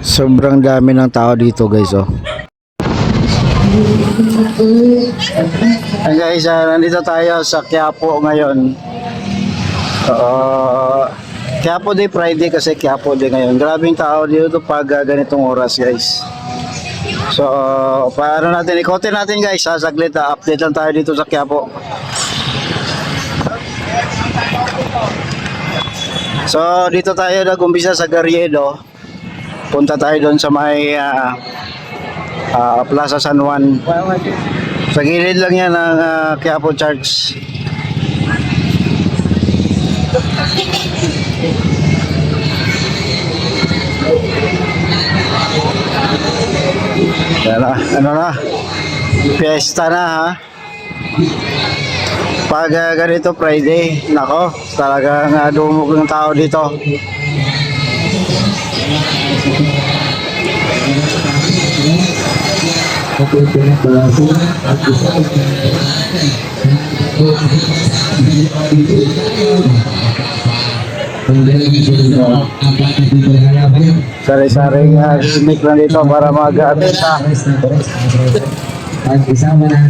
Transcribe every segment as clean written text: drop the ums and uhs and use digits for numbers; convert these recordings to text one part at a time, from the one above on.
Sobrang dami ng tao dito guys oh. Hey guys, nandito tayo sa Quiapo ngayon. Quiapo Day Friday kasi Quiapo Day ngayon. Grabing tao dito pag ganitong oras guys. So, paano natin ikotin natin guys, saglit update lang tayo dito sa Quiapo. So, dito tayo nag-umpisa sa Garriedo. Punta tayo doon sa may Plaza San Juan. Sa gilid lang yan ng Quiapo Church. Ano na? Fiesta na ha. Pag ganito Friday, nako, talagang dumog ng tao dito. Sari-saring gimmick lang dito para mag-abenta. Isama na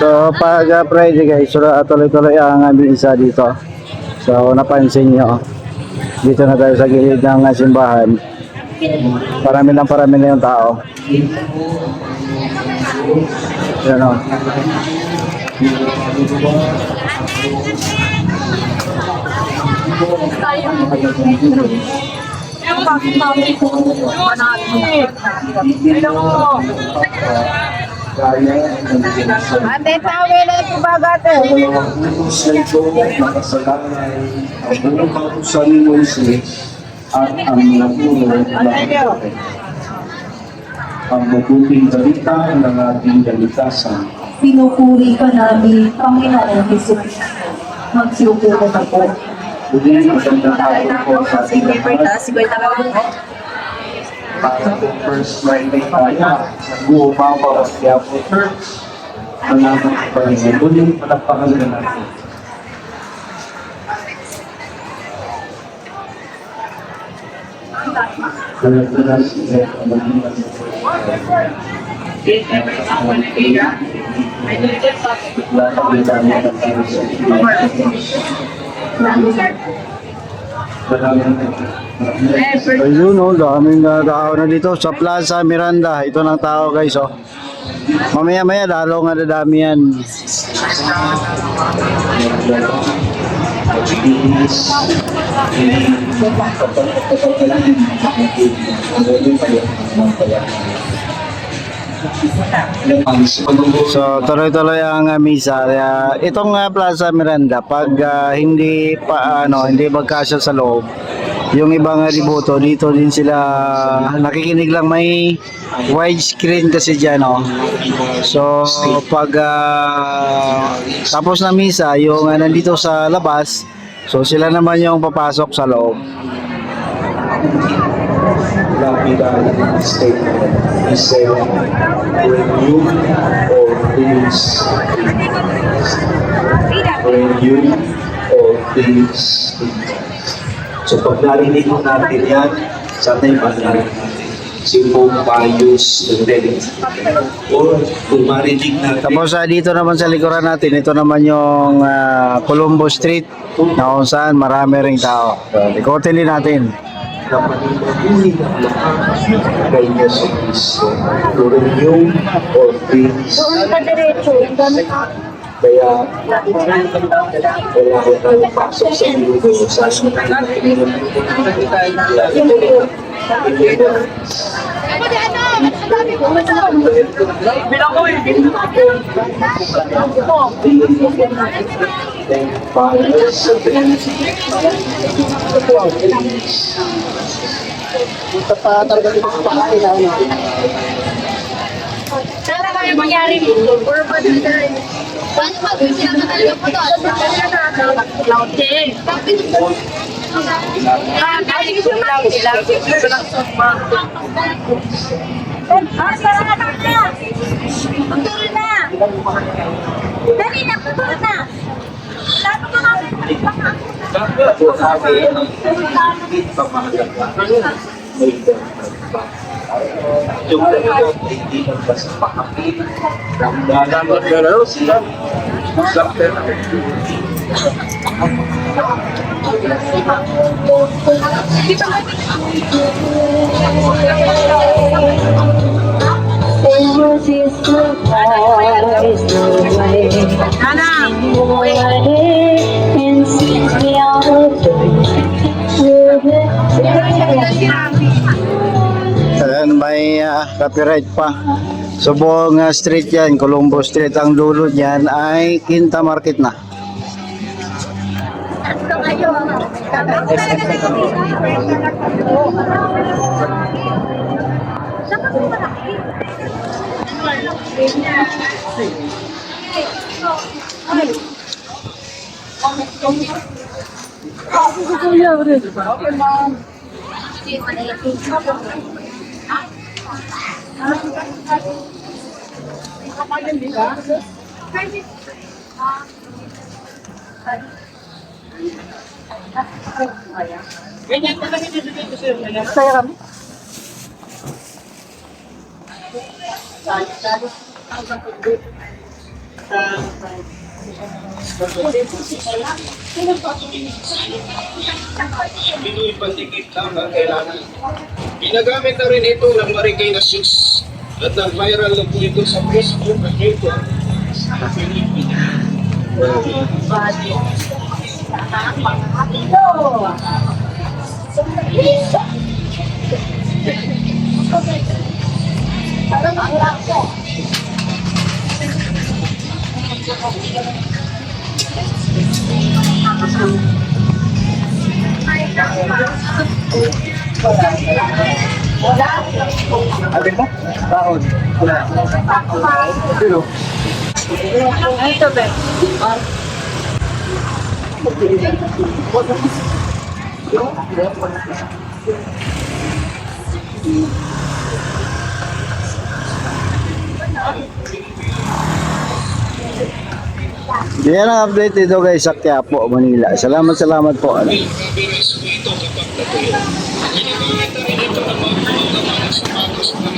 So pag Friday guys, tuloy-tuloy ang misa dito. So napansin nyo, dito na tayo sa gilid ng simbahan. Parami na yung tao. Yan o. Ate, tawin na ito bagate. At ang napuno ang mabuting balita ng ating kaligtasan. Pinupuri ka namin, Panginoon Jesus. Magsiupo na po. Muli, magandang hapon po sa ating lahat. Para po First Friday tayo sa Gumawa at Quiapo Church. Salamat pa rin. Muli, palakpakan na natin. Ayun o, daming tao na dito sa Plaza Miranda. Ito ng tao guys oh. Mamaya lalo nga dadami yan. So tuloy-tuloy ang misa. Itong Plaza Miranda pag hindi magkasya sa loob, yung ibang libuto dito din sila nakikinig lang, may widescreen kasi dyan oh. So pag tapos na misa, yung nandito sa labas, so sila naman yung papasok sa loob. Statement. He said, when you all things so pag narinig mo natin yan, sana yung pag-narinig natin si Pope Pius X. Or kung marinig natin. Tapos dito naman sa likuran natin, ito naman yung Colombo Street na kung saan marami ring tao. So, ikotin din natin. Na panibaguli ng lahat kay Yesu Cristo. To renew all things. Doon ka diretso. Kaya wala ko tayo pasok sa mundo sa Sana kayo mangyari dito. Paano mag-isip na talaga po to? Clouding. Kasi gusto lang sila. Pagturo na! Dali na, pagturo na! Sabi ko namin, Ako sabi, hindi pa mahalaga. Yung talaga, hindi ka basta pakapit. Ramdaman sila. Ayan, may copyright pa. So buong street yan, Colombo Street. Ang dulo niyan ay Quinta Market na. Pinoy pandikit lang ang kailangan. Ginagamit na rin ito ng Marikina Sus at nag-viral na po ito sa Facebook at YouTube. Yan ang update dito guys sa Quiapo, Manila. Salamat po. Mabilis po ito kapag natuyo. Ginagamit na rin ito ng mga sapatos na